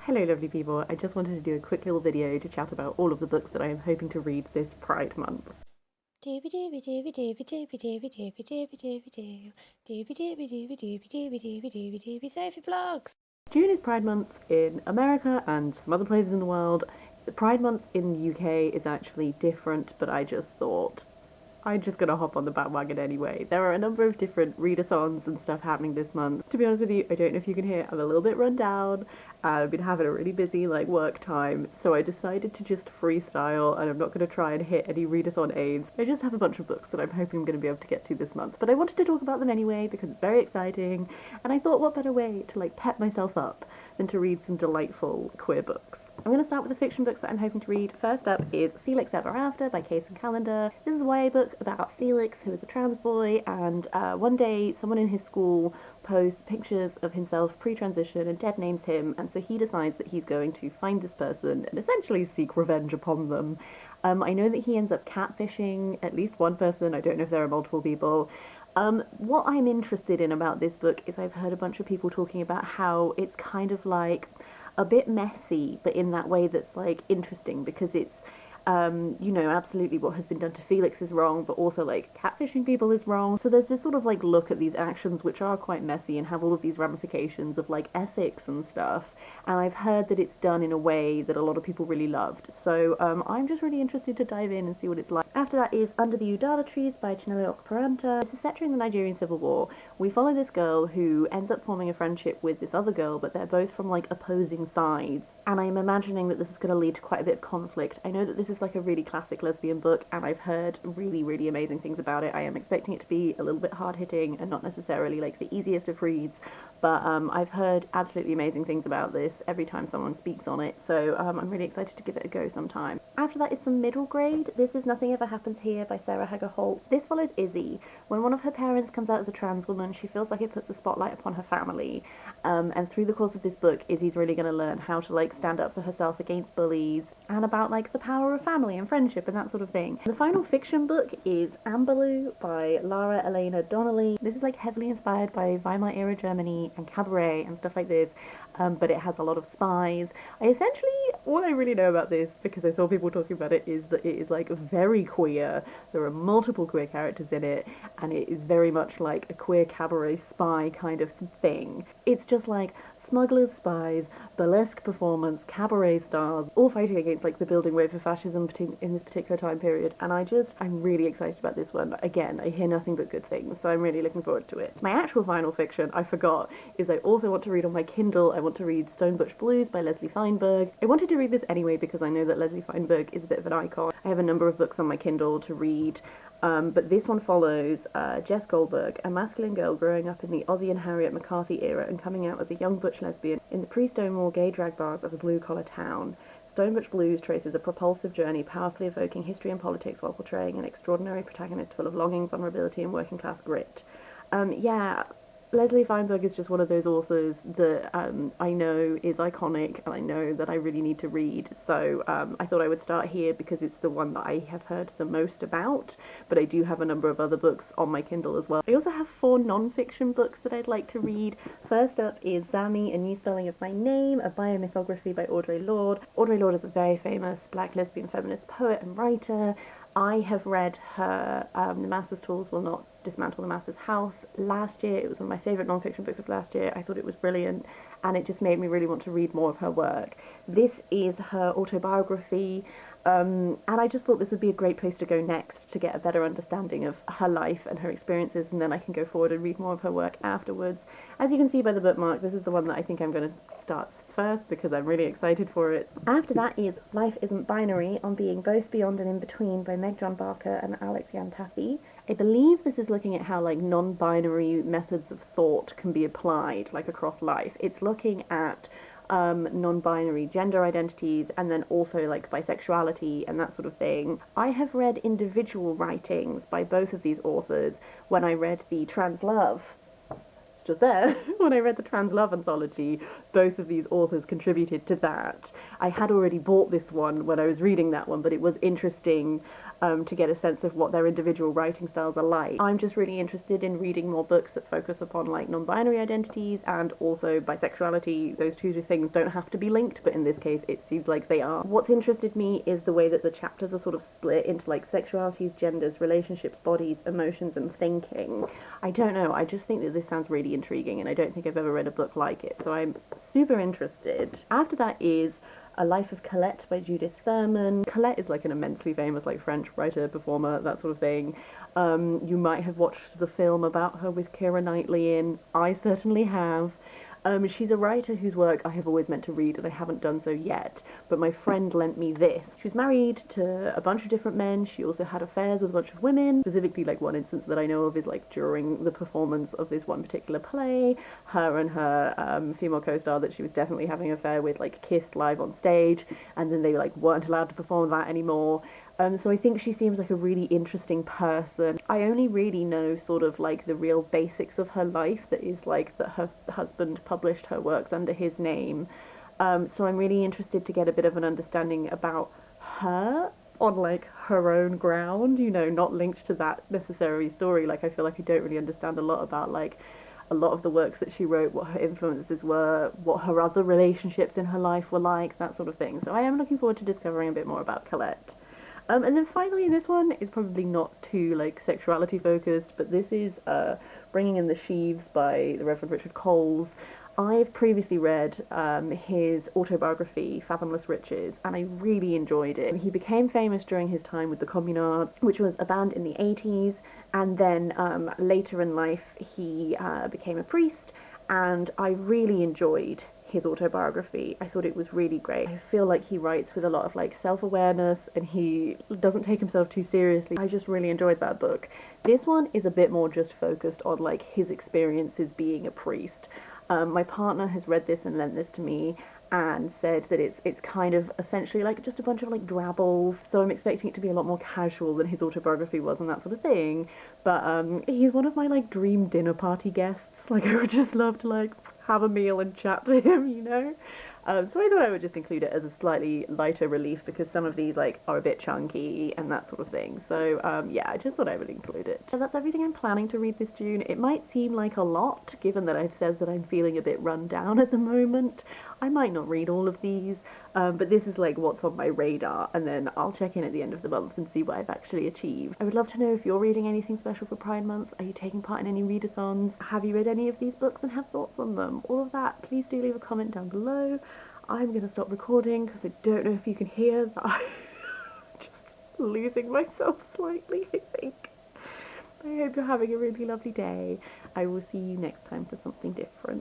Hello lovely people, I just wanted to do a quick little video to chat about all of the books that I am hoping to read this Pride month. Sophie vlogs. June is Pride Month in America and some other places in the world. The Pride Month in the UK is actually different, but I just thought I'm just gonna hop on the bandwagon anyway. There are a number of different readathons and stuff happening this month. To be honest with you, I don't know if you can hear, I'm a little bit run down. I've been having a really busy work time, so I decided to just freestyle, and I'm not gonna try and hit any readathon aids. I just have a bunch of books that I'm hoping I'm gonna be able to get to this month, but I wanted to talk about them anyway because it's very exciting, and I thought what better way to pep myself up than to read some delightful queer books. I'm going to start with the fiction books that I'm hoping to read. First up is Felix Ever After by Kacen Callender. This is a YA book about Felix, who is a trans boy, and one day someone in his school posts pictures of himself pre-transition and dead names him, and so he decides that he's going to find this person and essentially seek revenge upon them. I know that he ends up catfishing at least one person. I don't know if there are multiple people. What I'm interested in about this book is I've heard a bunch of people talking about how it's kind of a bit messy, but in that way that's interesting, because it's absolutely what has been done to Felix is wrong, but also catfishing people is wrong. So there's this sort of look at these actions which are quite messy and have all of these ramifications of ethics and stuff. And I've heard that it's done in a way that a lot of people really loved. So I'm just really interested to dive in and see what it's like. After that is Under the Udala Trees by Chinelo Okparanta. This is set during the Nigerian Civil War. We follow this girl who ends up forming a friendship with this other girl, but they're both from opposing sides. And I'm imagining that this is going to lead to quite a bit of conflict. I know that this is a really classic lesbian book, and I've heard really, really amazing things about it. I am expecting it to be a little bit hard-hitting and not necessarily the easiest of reads, but I've heard absolutely amazing things about this every time someone speaks on it, so I'm really excited to give it a go sometime. After that is some middle grade. This is Nothing Ever Happens Here by Sarah Hagger-Holt. This follows Izzy. When one of her parents comes out as a trans woman, she feels like it puts a spotlight upon her family, and through the course of this book, Izzy's really going to learn how to stand up for herself against bullies, and about the power of family and friendship and that sort of thing. The final fiction book is Amberlough by Lara, Elena, Donnelly. This is heavily inspired by Weimar era Germany and cabaret and stuff like this, but it has a lot of spies. All I really know about this, because I saw people talking about it, is that it is very queer. There are multiple queer characters in it, and it is very much a queer cabaret spy kind of thing. It's just smugglers, spies, burlesque performance, cabaret stars, all fighting against the building wave of fascism in this particular time period, and I'm really excited about this one. Again, I hear nothing but good things, so I'm really looking forward to it. My actual final fiction, I forgot, is I also want to read on my Kindle. I want to read Stone Butch Blues by Leslie Feinberg. I wanted to read this anyway because I know that Leslie Feinberg is a bit of an icon. I have a number of books on my Kindle to read, but this one follows Jess Goldberg, a masculine girl growing up in the Ozzie and Harriet McCarthy era and coming out as a young butch lesbian in the pre-Stonewall gay drag bars of a blue-collar town. Stone Butch Blues traces a propulsive journey powerfully evoking history and politics while portraying an extraordinary protagonist full of longing, vulnerability, and working-class grit. Leslie Feinberg is just one of those authors that I know is iconic, and I know that I really need to read, so I thought I would start here because it's the one that I have heard the most about, but I do have a number of other books on my Kindle as well. I also have 4 non-fiction books that I'd like to read. First up is Zami, A New Spelling of My Name, a biomythography by Audre Lorde. Audre Lorde is a very famous black lesbian feminist poet and writer. I have read her The Master's Tools Will Not Dismantle the Master's House last year. It was one of my favourite non-fiction books of last year. I thought it was brilliant, and it just made me really want to read more of her work. This is her autobiography, and I just thought this would be a great place to go next to get a better understanding of her life and her experiences, and then I can go forward and read more of her work afterwards. As you can see by the bookmark, this is the one that I think I'm going to start first because I'm really excited for it. After that is Life Isn't Binary, on Being Both, Beyond and In Between by Meg-John and Alex Iantaffi. I believe this is looking at how non-binary methods of thought can be applied across life. It's looking at non-binary gender identities and then also bisexuality and that sort of thing. I have read individual writings by both of these authors when I read the Trans Love. Just there, when I read the Trans Love anthology, both of these authors contributed to that. I had already bought this one when I was reading that one, but it was interesting to get a sense of what their individual writing styles are like. I'm just really interested in reading more books that focus upon like non-binary identities and also bisexuality. Those two things don't have to be linked, but in this case it seems like they are. What's interested me is the way that the chapters are sort of split into like sexualities, genders, relationships, bodies, emotions, and thinking. I don't know, I just think that this sounds really intriguing, and I don't think I've ever read a book like it, so I'm super interested. After that is A Life of Colette by Judith Thurman. Colette is like an immensely famous like French writer, performer, that sort of thing. You might have watched the film about her with Keira Knightley in. I certainly have. She's a writer whose work I have always meant to read and I haven't done so yet, but my friend lent me this. She was married to a bunch of different men. She also had affairs with a bunch of women. Specifically, like, one instance that I know of is like during the performance of this one particular play, her and her female co-star that she was definitely having an affair with like kissed live on stage, and then they like weren't allowed to perform that anymore. So I think she seems like a really interesting person. I only really know sort of like the real basics of her life, that is like that her husband published her works under his name. So I'm really interested to get a bit of an understanding about her on like her own ground, you know, not linked to that necessary story. Like, I feel like I don't really understand a lot about like a lot of the works that she wrote, what her influences were, what her other relationships in her life were like, that sort of thing. So I am looking forward to discovering a bit more about Colette. And then finally, this one is probably not too like sexuality focused, but this is Bringing in the Sheaves by the Reverend Richard Coles. I've previously read his autobiography, Fathomless Riches, and I really enjoyed it. He became famous during his time with the Communards, which was a band in the 80s, and then later in life he became a priest, and I really enjoyed his autobiography. I thought it was really great. I feel like he writes with a lot of like self-awareness, and he doesn't take himself too seriously. I just really enjoyed that book. This one is a bit more just focused on like his experiences being a priest. My partner has read this and lent this to me and said that it's kind of essentially like just a bunch of like drabbles, so I'm expecting it to be a lot more casual than his autobiography was and that sort of thing. But he's one of my like dream dinner party guests. Like, I would just love to like have a meal and chat to him, you know? So I thought I would just include it as a slightly lighter relief, because some of these like are a bit chunky and that sort of thing. So yeah, I just thought I would include it. So that's everything I'm planning to read this June. It might seem like a lot, given that I've said that I'm feeling a bit run down at the moment. I might not read all of these, but this is like what's on my radar, and then I'll check in at the end of the month and see what I've actually achieved. I would love to know if you're reading anything special for Pride Month. Are you taking part in any readathons? Have you read any of these books and have thoughts on them? All of that, please do leave a comment down below. I'm going to stop recording because I don't know if you can hear that I'm just losing myself slightly, I think. I hope you're having a really lovely day. I will see you next time for something different.